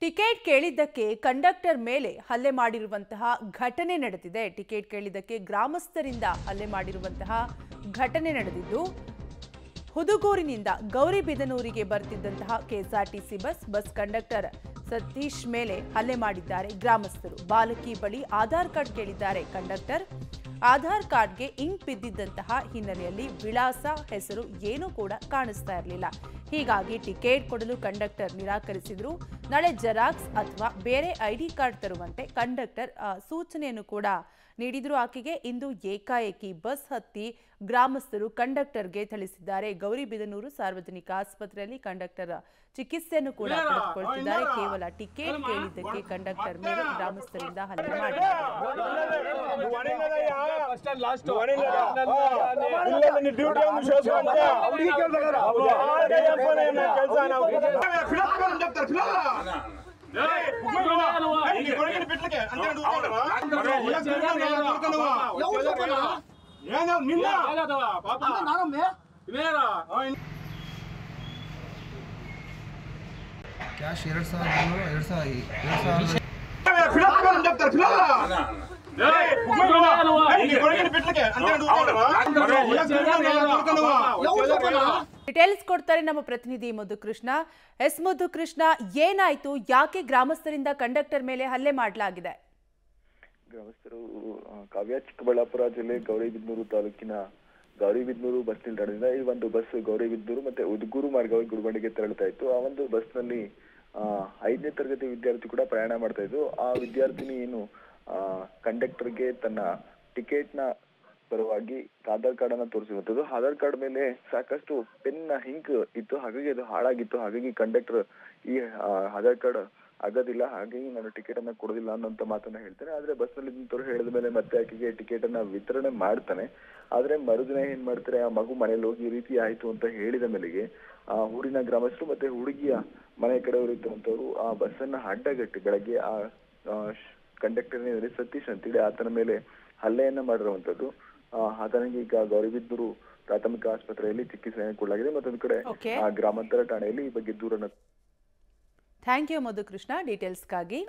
Ticket ಕೇಳಿದ್ದಕ್ಕೆ conductor ಮೇಲೆ ಹಲ್ಲೆ ಮಾಡಿರುವಂತಹ ಘಟನೆ ನಡೆದಿದೆ. ಟಿಕೆಟ್ ಕೇಳಿದ್ದಕ್ಕೆ ಗ್ರಾಮಸ್ಥರಿಂದ ಹಲ್ಲೆ ಮಾಡಿರುವಂತಹ ಘಟನೆ ನಡೆದಿದ್ದು, ಹುದುಗೂರಿನಿಂದ ಗೌರಿಬಿದನೂರಿಗೆ ಬರ್ತಿದ್ದಂತಹ ಕೆಎಸ್ಆರ್ಟಿಸಿ ಬಸ್ ಕಂಡಕ್ಟರ್ ಸತೀಶ್ ಮೇಲೆ ಹಲ್ಲೆ ಮಾಡಿದ್ದಾರೆ ಗ್ರಾಮಸ್ಥರು. ಬಾಲಕಿ ಬಳಿ ಆಧಾರ್ ಕಾರ್ಡ್ ಕೇಳಿದ್ದಾರೆ ಕಂಡಕ್ಟರ್. ಆಧಾರ್ ಕಾರ್ಡ್ಗೆ ಇಂಕ್ ಬಿದ್ದಿದ್ದಂತಹ ಹಿನ್ನೆಲೆಯಲ್ಲಿ ವಿಳಾಸ, ಹೆಸರು ಏನೂ ಕೂಡ ಕಾಣಿಸ್ತಾ ಇರಲಿಲ್ಲ. ಹೀಗಾಗಿ ಟಿಕೆಟ್ ಕೊಡಲು ಕಂಡಕ್ಟರ್ ನಿರಾಕರಿಸಿದ್ರು. ನಾಳೆ ಜೆರಾಕ್ಸ್ ಅಥವಾ ಬೇರೆ ಐಡಿ ಕಾರ್ಡ್ ತರುವಂತೆ ಕಂಡಕ್ಟರ್ ಸೂಚನೆಯನ್ನು ಕೂಡ ನೀಡಿದ್ರು. ಆಕೆಗೆ ಇಂದು ಏಕಾಏಕಿ ಬಸ್ ಹತ್ತಿ ಗ್ರಾಮಸ್ಥರು ಕಂಡಕ್ಟರ್ಗೆ ಥಳಿಸಿದ್ದಾರೆ. ಗೌರಿಬಿದನೂರು ಸಾರ್ವಜನಿಕ ಆಸ್ಪತ್ರೆಯಲ್ಲಿ ಕಂಡಕ್ಟರ್ ಚಿಕಿತ್ಸೆಯನ್ನು ಕೂಡ ಪಡೆದುಕೊಳ್ತಿದ್ದಾರೆ. ಕೇವಲ ಟಿಕೆಟ್ ಕೇಳಿದ್ದಕ್ಕೆ ಕಂಡಕ್ಟರ್ ಮೇಲೆ ಗ್ರಾಮಸ್ಥರಿಂದ ಹಲ್ಲೆ ಕ್ಯಾಶ್ 2000 ಡೀಟೇಲ್ಸ್ ಕೊಡ್ತಾರೆ ನಮ್ಮ ಪ್ರತಿನಿಧಿ ಮಧುಕೃಷ್ಣ. ಮಧುಕೃಷ್ಣ, ಏನಾಯ್ತು? ಯಾಕೆ ಗ್ರಾಮಸ್ಥರಿಂದ ಕಂಡಕ್ಟರ್ ಮೇಲೆ ಹಲ್ಲೆ ಮಾಡಲಾಗಿದೆ? ಗ್ರಾಮಸ್ಥರು ಕಾವ್ಯ ಚಿಕ್ಕಬಳ್ಳಾಪುರ ಜಿಲ್ಲೆ ಗೌರಿಬಿದನೂರು ತಾಲೂಕಿನ ಗೌರಿಬಿದನೂರು ಬಸ್ ನಿಲ್ದಾಣದಿಂದ ಈ ಒಂದು ಬಸ್ ಗೌರಿಬಿದನೂರು ಮತ್ತೆ ಉದಗೂರು ಮಾರ್ಗವಾಗಿ ಗುರುಬಂಡೆಗೆ ತೆರಳುತ್ತಾ ಇತ್ತು. ಆ ಒಂದು ಬಸ್ ನಲ್ಲಿ 5ನೇ ತರಗತಿ ವಿದ್ಯಾರ್ಥಿ ಕೂಡ ಪ್ರಯಾಣ ಮಾಡ್ತಾ ಇದ್ದು, ಆ ವಿದ್ಯಾರ್ಥಿನಿ ಏನು ಕಂಡಕ್ಟರ್ಗೆ ತನ್ನ ಟಿಕೆಟ್ ನ ಪರವಾಗಿ ಆಧಾರ್ ಕಾರ್ಡ್ ಅನ್ನ ತೋರಿಸಿರುವಂತದ್ದು. ಆಧಾರ್ ಕಾರ್ಡ್ ಮೇಲೆ ಸಾಕಷ್ಟು ಪೆನ್ ಹಿಂಕ್ ಇತ್ತು, ಹಾಗಾಗಿ ಅದು ಹಾಳಾಗಿತ್ತು. ಹಾಗಾಗಿ ಕಂಡಕ್ಟರ್ ಈ ಆಧಾರ್ ಕಾರ್ಡ್ ಆಗೋದಿಲ್ಲ, ಹಾಗಾಗಿ ನಾನು ಟಿಕೆಟ್ ಅನ್ನ ಕೊಡೋದಿಲ್ಲ ಅನ್ನೋಂತ ಮಾತನ್ನ ಹೇಳ್ತಾನೆ. ಆದ್ರೆ ಬಸ್ ನಲ್ಲಿ ನಿಂತವ್ರು ಹೇಳಿದ ಮೇಲೆ ಮತ್ತೆ ಆಕೆಗೆ ಟಿಕೆಟ್ ಅನ್ನ ವಿತರಣೆ ಮಾಡ್ತಾನೆ. ಆದ್ರೆ ಮರುದಿನ ಏನ್ ಮಾಡ್ತಾರೆ, ಆ ಮಗು ಮನೇಲಿ ಹೋಗಿ ಈ ರೀತಿ ಆಯ್ತು ಅಂತ ಹೇಳಿದ ಮೇಲೆಗೆ ಆ ಊರಿನ ಗ್ರಾಮಸ್ಥರು ಮತ್ತೆ ಹುಡುಗಿಯ ಮನೆ ಕಡೆಯವರು ಇದ್ದಂತವ್ರು ಆ ಬಸ್ ಅನ್ನ ಅಡ್ಡಗಟ್ಟಿ ಬೆಳಗ್ಗೆ ಆ ಕಂಡಕ್ಟರ್ ಸತೀಶ್ ಅಂತೇಳಿ ಆತನ ಮೇಲೆ ಹಲ್ಲೆಯನ್ನ ಮಾಡಿರುವಂತದ್ದು. ಆತನಿಗೆ ಈಗ ಗೌರಿಬಿದನೂರು ಪ್ರಾಥಮಿಕ ಆಸ್ಪತ್ರೆಯಲ್ಲಿ ಚಿಕಿತ್ಸೆಯನ್ನು ಕೊಡಲಾಗಿದೆ. ಮತ್ತೊಂದು ಕಡೆ ಗ್ರಾಮಾಂತರ ಠಾಣೆಯಲ್ಲಿ ಈ ಬಗ್ಗೆ ದೂರನ್ನು. Thank you Madhukrishna ಡೀಟೇಲ್ಸ್ಗಾಗಿ.